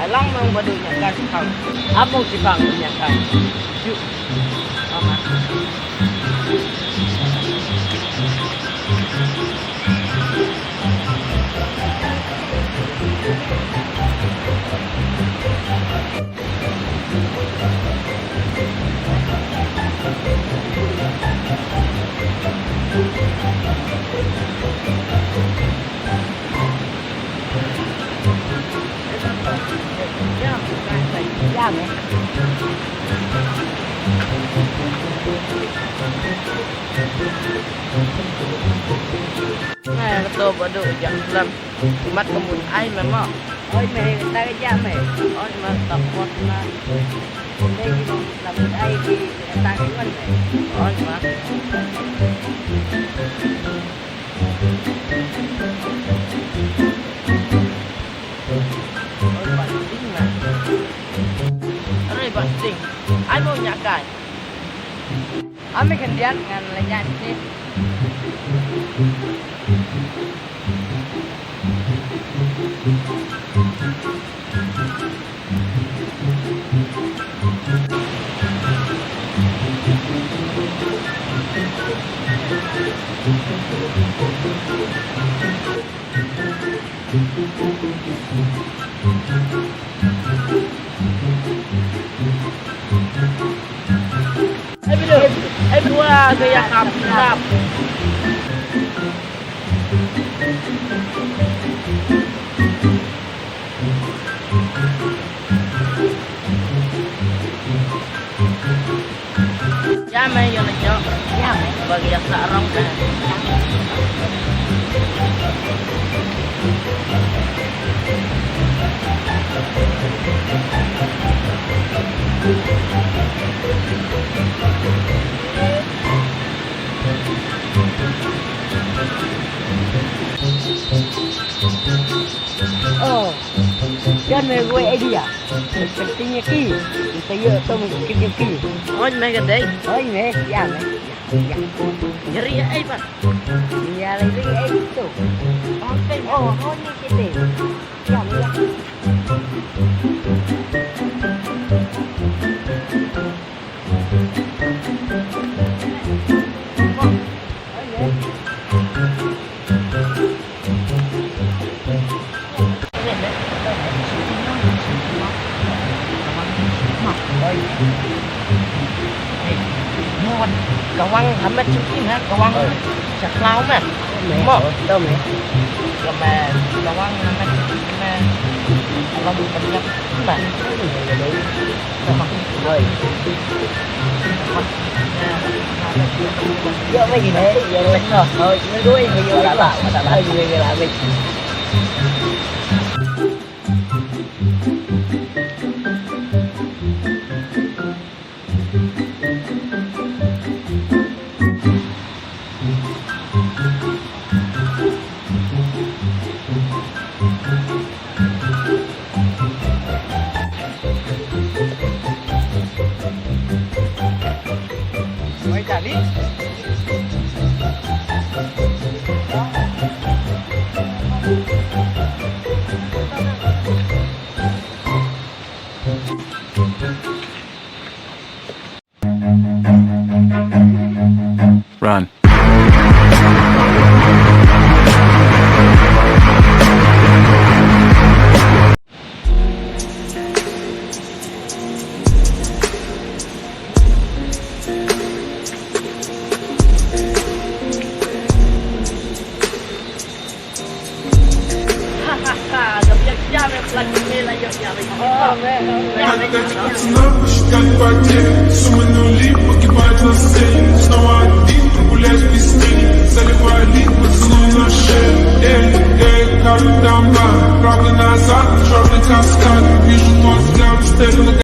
Long mau badu nyakan kang. Abang si bang nyakan. Yuk. Sama. Dạ mẹ. Này tôi bữa được dặn lắm mắt có muốn ai mà mò ôi mẹ người ta cái da mẹ ôi mà tập quật mà đây thì làm ai thì người ta cái vấn này ôi mà penting. Ai mau nyakai? Ame kendian dengan lenyap ni. Ay berdua gaya kapap. Ya mày giờ này nhớ. Ya mày bagi yang tak rong dah. Oh, jangan gue dia. Pentingnya ki, kita yuk tu mungkin ki. Oh, mereka deh. Oh, ini ya, ya. Nyeri ya, pak. Ya, lagi itu. Oh, ini kita. Ya, ya. Kawang hamet cuci ha, kawang caklau mah. Mo, đâu mẹ? Mà kawang hamet mà long banyak mà. Rồi. Giờ mấy gì đấy, giờ lên rồi. Thôi, nó đuôi bây giờ lại người lại mình. Run. Шикарный потеря, суммы нули, погибает на сцене. Снова один, прогуляюсь без тени, заливаю лик, поцелуй на шею. Эй, эй. капитан, правда назад, черный каскад. Вижу твой взгляд, стелю на